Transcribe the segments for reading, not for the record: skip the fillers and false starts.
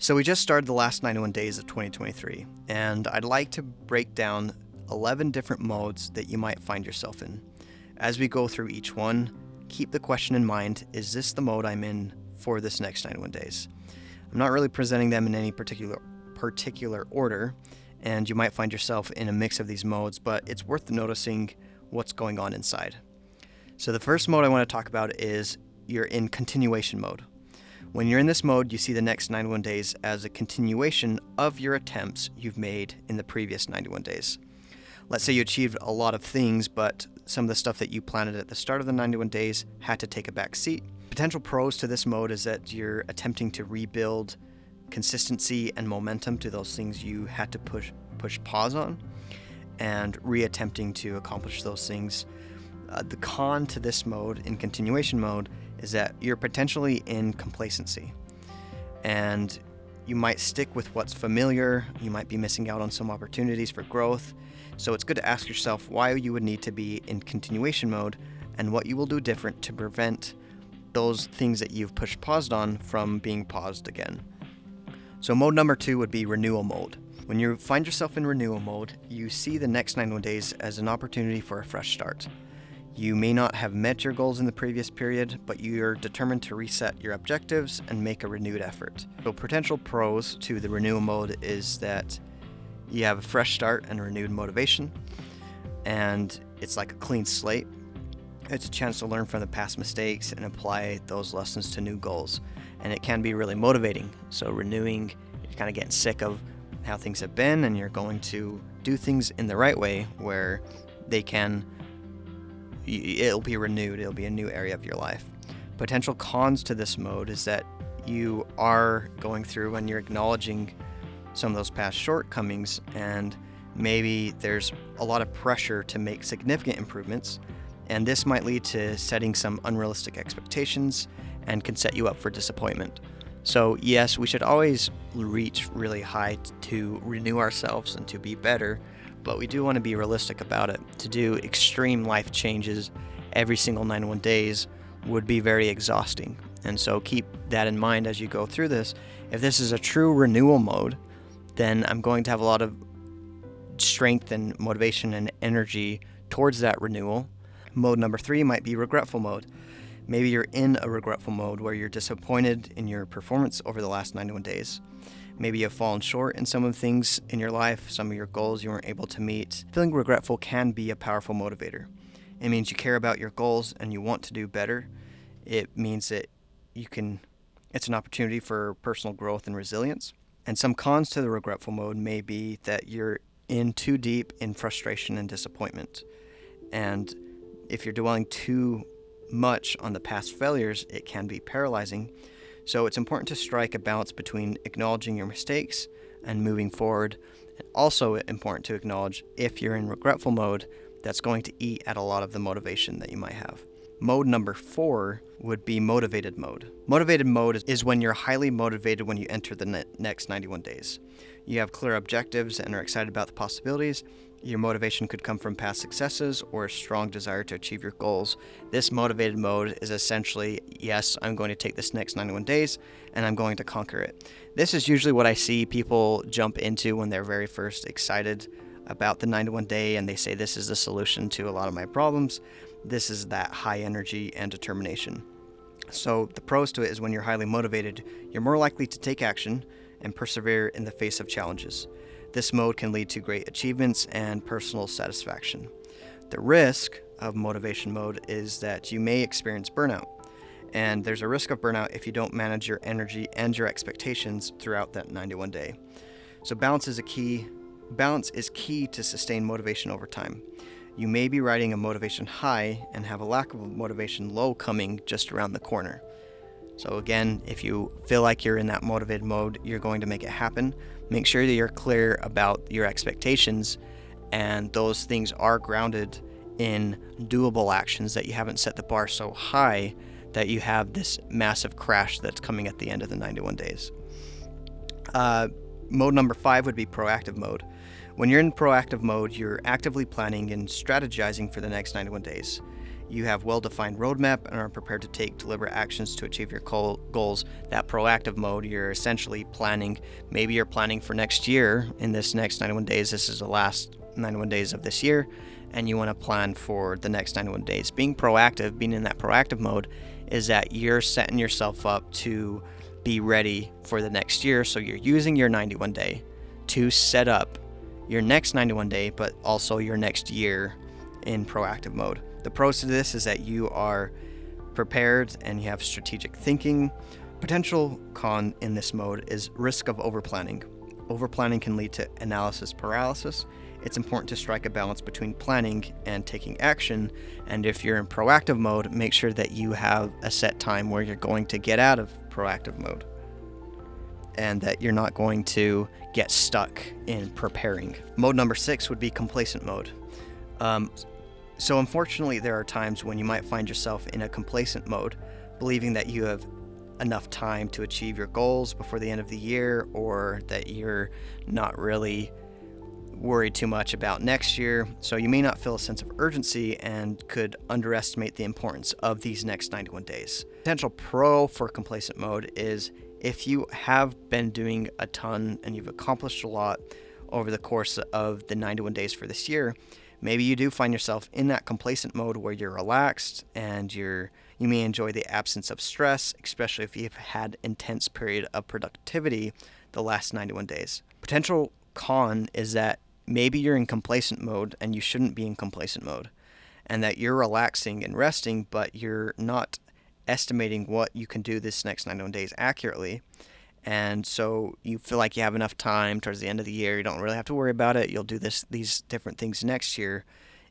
So we just started the last 91 days of 2023, and I'd like to break down 11 different modes that you might find yourself in. As we go through each one, keep the question in mind, is this the mode I'm in for this next 91 days? I'm not really presenting them in any particular order, and you might find yourself in a mix of these modes, but it's worth noticing what's going on inside. So the first mode I want to talk about is you're in continuation mode. When you're in this mode, you see the next 91 days as a continuation of your attempts you've made in the previous 91 days. Let's say you achieved a lot of things, but some of the stuff that you planned at the start of the 91 days had to take a back seat. Potential pros to this mode is that you're attempting to rebuild consistency and momentum to those things you had to push pause on, and re-attempting to accomplish those things. The con to this mode, in continuation mode, is that you're potentially in complacency, and you might stick with what's familiar. You might be missing out on some opportunities for growth. So it's good to ask yourself why you would need to be in continuation mode and what you will do different to prevent those things that you've pushed paused on from being paused again. So mode number 2 would be renewal mode. When you find yourself in renewal mode, you see the next 91 days as an opportunity for a fresh start. You may not have met your goals in the previous period, but you're determined to reset your objectives and make a renewed effort. So potential pros to the renewal mode is that you have a fresh start and renewed motivation, and it's like a clean slate. It's a chance to learn from the past mistakes and apply those lessons to new goals, and it can be really motivating. So renewing, you're kind of getting sick of how things have been, and you're going to do things in the right way where it'll be renewed, it'll be a new area of your life. Potential cons to this mode is that you are going through and you're acknowledging some of those past shortcomings, and maybe there's a lot of pressure to make significant improvements, and this might lead to setting some unrealistic expectations and can set you up for disappointment. So yes, we should always reach really high to renew ourselves and to be better, but we do want to be realistic about it. To do extreme life changes every single 91 days would be very exhausting. And so keep that in mind as you go through this. If this is a true renewal mode, then I'm going to have a lot of strength and motivation and energy towards that renewal. Mode number 3 might be regretful mode. Maybe you're in a regretful mode where you're disappointed in your performance over the last 91 days. Maybe you've fallen short in some of the things in your life, some of your goals you weren't able to meet. Feeling regretful can be a powerful motivator. It means you care about your goals and you want to do better. It means that it's an opportunity for personal growth and resilience. And some cons to the regretful mode may be that you're in too deep in frustration and disappointment. And if you're dwelling too much on the past failures, it can be paralyzing. So it's important to strike a balance between acknowledging your mistakes and moving forward. And also important to acknowledge, if you're in regretful mode, that's going to eat at a lot of the motivation that you might have. Mode number 4 would be motivated mode. Motivated mode is when you're highly motivated when you enter the next 91 days. You have clear objectives and are excited about the possibilities. Your motivation could come from past successes or a strong desire to achieve your goals. This motivated mode is essentially, yes, I'm going to take this next 91 days and I'm going to conquer it. This is usually what I see people jump into when they're very first excited about the 91 day and they say, this is the solution to a lot of my problems. This is that high energy and determination. So the pros to it is when you're highly motivated, you're more likely to take action and persevere in the face of challenges. This mode can lead to great achievements and personal satisfaction. The risk of motivation mode is that you may experience burnout, and there's a risk of burnout if you don't manage your energy and your expectations throughout that 91 day. So balance is key to sustain motivation over time. You may be riding a motivation high and have a lack of motivation low coming just around the corner. So again, if you feel like you're in that motivated mode, you're going to make it happen. Make sure that you're clear about your expectations and those things are grounded in doable actions, that you haven't set the bar so high that you have this massive crash that's coming at the end of the 91 days. Mode number 5 would be proactive mode. When you're in proactive mode, you're actively planning and strategizing for the next 91 days. you have well-defined roadmap and are prepared to take deliberate actions to achieve your goals. That proactive mode, you're essentially planning. Maybe you're planning for next year. In this next 91 days, this is the last 91 days of this year, and you want to plan for the next 91 days. Being proactive, being in that proactive mode, is that you're setting yourself up to be ready for the next year. So you're using your 91 day to set up your next 91 day, but also your next year in proactive mode. The pros to this is that you are prepared and you have strategic thinking. Potential con in this mode is risk of overplanning. Overplanning can lead to analysis paralysis. It's important to strike a balance between planning and taking action. And if you're in proactive mode, make sure that you have a set time where you're going to get out of proactive mode and that you're not going to get stuck in preparing. Mode number 6 would be complacent mode. So unfortunately, there are times when you might find yourself in a complacent mode, believing that you have enough time to achieve your goals before the end of the year, or that you're not really worried too much about next year. So you may not feel a sense of urgency and could underestimate the importance of these next 91 days. Potential pro for complacent mode is if you have been doing a ton and you've accomplished a lot over the course of the 91 days for this year, maybe you do find yourself in that complacent mode where you're relaxed and you may enjoy the absence of stress, especially if you've had intense period of productivity the last 91 days. Potential con is that maybe you're in complacent mode and you shouldn't be in complacent mode, and that you're relaxing and resting, but you're not estimating what you can do this next 91 days accurately. And so you feel like you have enough time towards the end of the year. You don't really have to worry about it. You'll do these different things next year.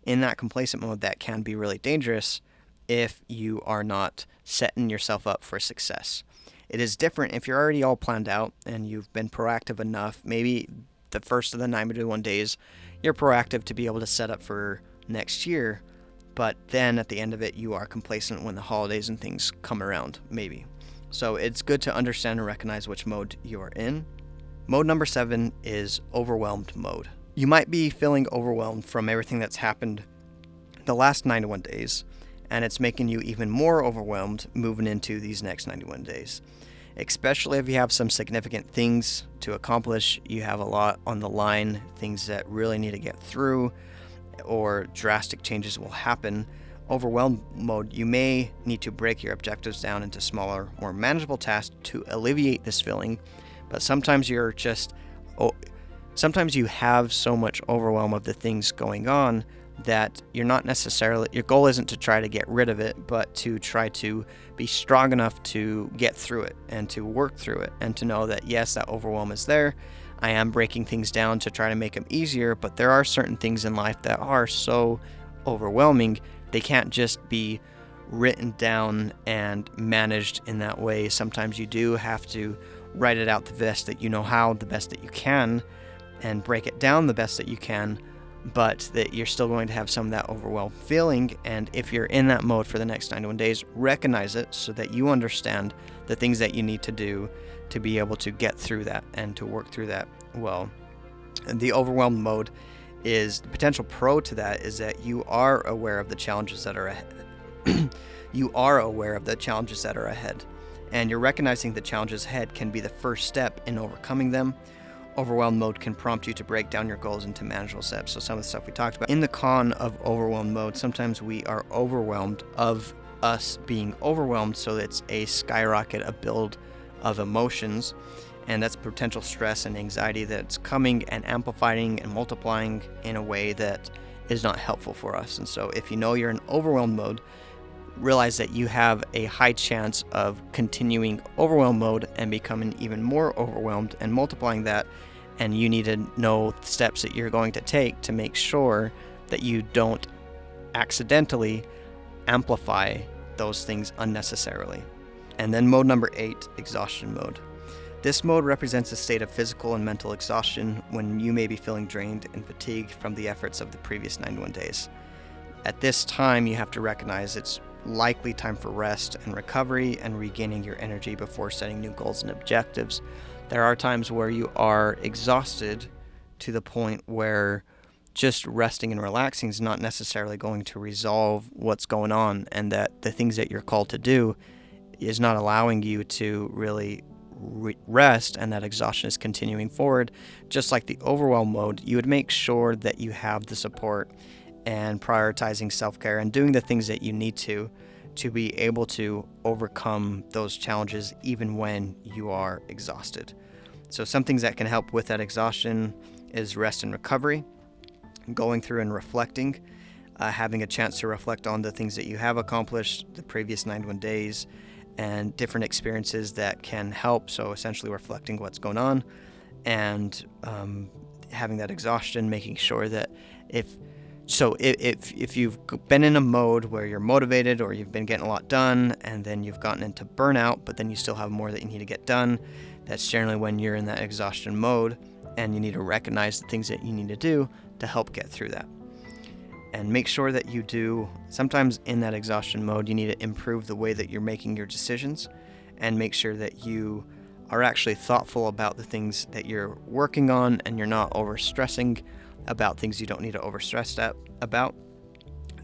In that complacent mode, that can be really dangerous if you are not setting yourself up for success. It is different if you're already all planned out and you've been proactive enough. Maybe the first of the 91 days, you're proactive to be able to set up for next year. But then at the end of it, you are complacent when the holidays and things come around, maybe. So it's good to understand and recognize which mode you are in. Mode number 7 is overwhelmed mode. You might be feeling overwhelmed from everything that's happened the last 91 days, and it's making you even more overwhelmed moving into these next 91 days. Especially if you have some significant things to accomplish, you have a lot on the line, things that really need to get through, or drastic changes will happen. Overwhelmed mode, you may need to break your objectives down into smaller, more manageable tasks to alleviate this feeling, but sometimes you have so much overwhelm of the things going on that you're not necessarily, your goal isn't to try to get rid of it, but to try to be strong enough to get through it and to work through it, and to know that yes, that overwhelm is there. I am breaking things down to try to make them easier, but there are certain things in life that are so overwhelming, they can't just be written down and managed in that way. Sometimes you do have to write it out the best that you know how, the best that you can, and break it down the best that you can, but that you're still going to have some of that overwhelmed feeling. And if you're in that mode for the next 91 days, recognize it so that you understand the things that you need to do to be able to get through that and to work through that well. And the overwhelmed mode is the potential pro to that is that you are aware of the challenges that are ahead. You are aware of the challenges that are ahead, and you're recognizing the challenges ahead can be the first step in overcoming them. Overwhelmed mode can prompt you to break down your goals into manageable steps. So some of the stuff we talked about. In the con of overwhelmed mode, sometimes we are overwhelmed of us being overwhelmed, so it's a skyrocket, a build of emotions, and that's potential stress and anxiety that's coming and amplifying and multiplying in a way that is not helpful for us. And so if you know you're in overwhelmed mode, realize that you have a high chance of continuing overwhelmed mode and becoming even more overwhelmed and multiplying that, and you need to know steps that you're going to take to make sure that you don't accidentally amplify those things unnecessarily. And then mode number 8, exhaustion mode. This mode represents a state of physical and mental exhaustion when you may be feeling drained and fatigued from the efforts of the previous 91 days. At this time, you have to recognize it's likely time for rest and recovery and regaining your energy before setting new goals and objectives. There are times where you are exhausted to the point where just resting and relaxing is not necessarily going to resolve what's going on, and that the things that you're called to do is not allowing you to really rest, and that exhaustion is continuing forward. Just like the overwhelm mode, you would make sure that you have the support and prioritizing self-care and doing the things that you need to be able to overcome those challenges even when you are exhausted. So some things that can help with that exhaustion is rest and recovery, going through and reflecting, having a chance to reflect on the things that you have accomplished the previous 91 days and different experiences that can help. So essentially reflecting what's going on, and having that exhaustion, making sure that if you've been in a mode where you're motivated or you've been getting a lot done and then you've gotten into burnout, but then you still have more that you need to get done, that's generally when you're in that exhaustion mode, and you need to recognize the things that you need to do to help get through that. And make sure that you do, sometimes in that exhaustion mode, you need to improve the way that you're making your decisions, and make sure that you are actually thoughtful about the things that you're working on, and you're not overstressing about things you don't need to overstress about.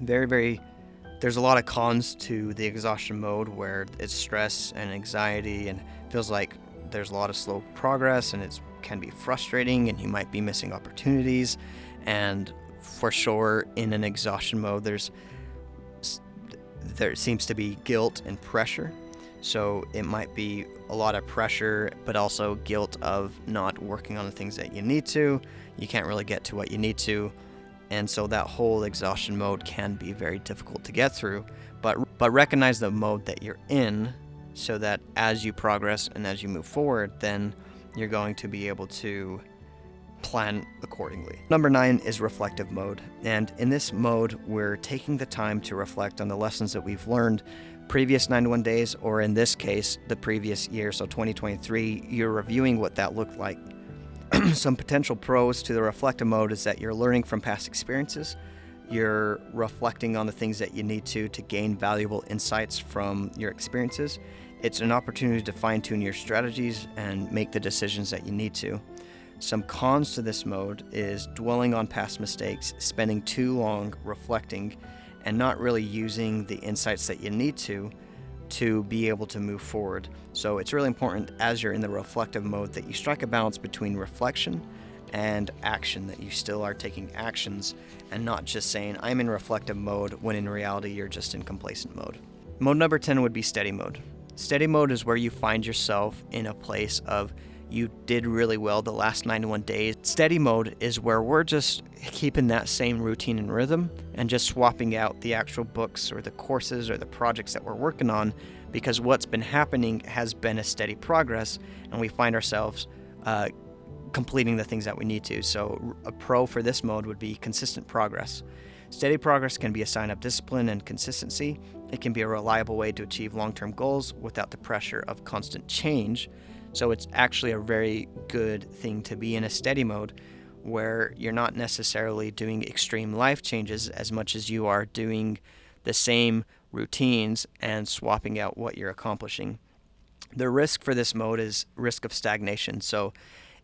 There's a lot of cons to the exhaustion mode where it's stress and anxiety and feels like there's a lot of slow progress, and it can be frustrating, and you might be missing opportunities. And for sure, in an exhaustion mode, there seems to be guilt and pressure. So it might be a lot of pressure, but also guilt of not working on the things that you need to. You can't really get to what you need to. And so that whole exhaustion mode can be very difficult to get through. But recognize the mode that you're in, so that as you progress and as you move forward, then you're going to be able to plan accordingly. Number 9 is reflective mode. And in this mode, we're taking the time to reflect on the lessons that we've learned previous 91 days, or in this case, the previous year, so 2023, you're reviewing what that looked like. Some potential pros to the reflective mode is that you're learning from past experiences. You're reflecting on the things that you need to gain valuable insights from your experiences. It's an opportunity to fine-tune your strategies and make the decisions that you need to. Some cons to this mode is dwelling on past mistakes, spending too long reflecting, and not really using the insights that you need to be able to move forward. So it's really important, as you're in the reflective mode, that you strike a balance between reflection and action, that you still are taking actions and not just saying, I'm in reflective mode, when in reality you're just in complacent mode. Mode number 10 would be steady mode. Steady mode is where you find yourself in a place of you did really well the last 91 days. Steady mode is where we're just keeping that same routine and rhythm and just swapping out the actual books or the courses or the projects that we're working on, because what's been happening has been a steady progress, and we find ourselves completing the things that we need to. So a pro for this mode would be consistent progress. Steady progress can be a sign of discipline and consistency. It can be a reliable way to achieve long-term goals without the pressure of constant change. So it's actually a very good thing to be in a steady mode, where you're not necessarily doing extreme life changes as much as you are doing the same routines and swapping out what you're accomplishing. The risk for this mode is risk of stagnation. So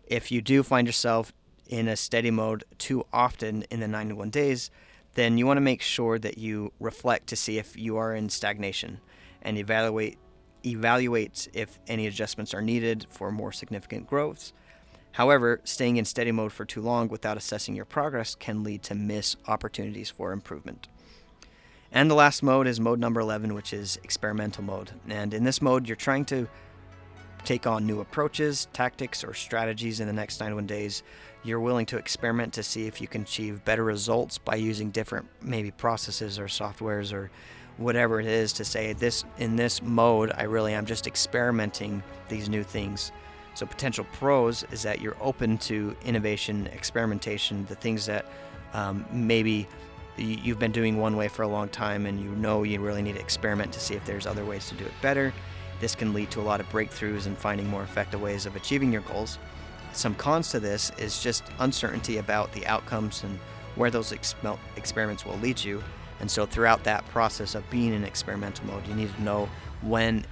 if you do find yourself in a steady mode too often in the 91 days, then you want to make sure that you reflect to see if you are in stagnation and evaluate if any adjustments are needed for more significant growths. However, staying in steady mode for too long without assessing your progress can lead to missed opportunities for improvement. And the last mode is mode number 11, which is experimental mode. And in this mode, you're trying to take on new approaches, tactics, or strategies in the next 91 days. You're willing to experiment to see if you can achieve better results by using different maybe processes or softwares or whatever it is, to say this in this mode, I really am just experimenting these new things. So potential pros is that you're open to innovation, experimentation, the things that maybe you've been doing one way for a long time, and you know you really need to experiment to see if there's other ways to do it better. This can lead to a lot of breakthroughs and finding more effective ways of achieving your goals. Some cons to this is just uncertainty about the outcomes and where those experiments will lead you. And so throughout that process of being in experimental mode, you need to know when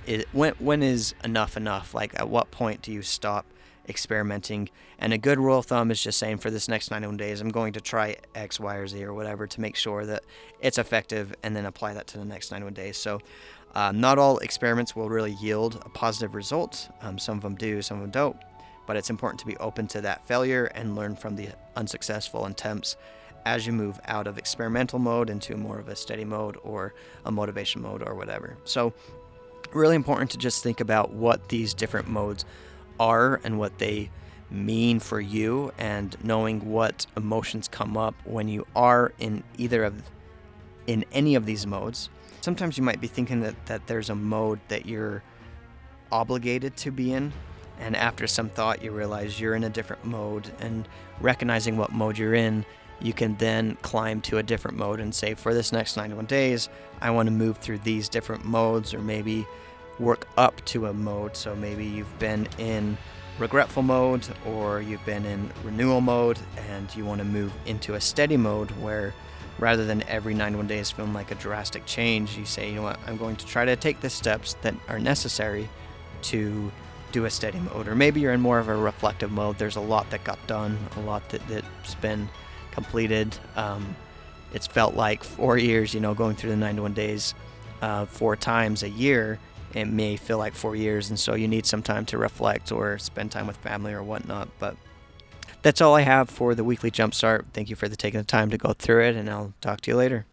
is enough. Like, at what point do you stop experimenting. And a good rule of thumb is just saying, for this next 91 days, I'm going to try X, Y, or Z or whatever to make sure that it's effective, and then apply that to the next 91 days. So not all experiments will really yield a positive result. Some of them do, some of them don't. But it's important to be open to that failure and learn from the unsuccessful attempts as you move out of experimental mode into more of a steady mode or a motivation mode or whatever. So really important to just think about what these different modes are and what they mean for you, and knowing what emotions come up when you are in any of these modes. Sometimes you might be thinking that there's a mode that you're obligated to be in, and after some thought you realize you're in a different mode, and recognizing what mode you're in, you can then climb to a different mode and say, for this next 91 days, I want to move through these different modes, or maybe work up to a mode. So maybe you've been in regretful mode, or you've been in renewal mode, and you want to move into a steady mode where rather than every 91 days feeling like a drastic change, you say, you know what, I'm going to try to take the steps that are necessary to do a steady mode. Or maybe you're in more of a reflective mode. There's a lot that got done, a lot that's been completed. It's felt like 4 years, going through the 91 days 4 times a year. It may feel like 4 years, and so you need some time to reflect or spend time with family or whatnot. But that's all I have for the weekly Jumpstart. Thank you for taking the time to go through it, and I'll talk to you later.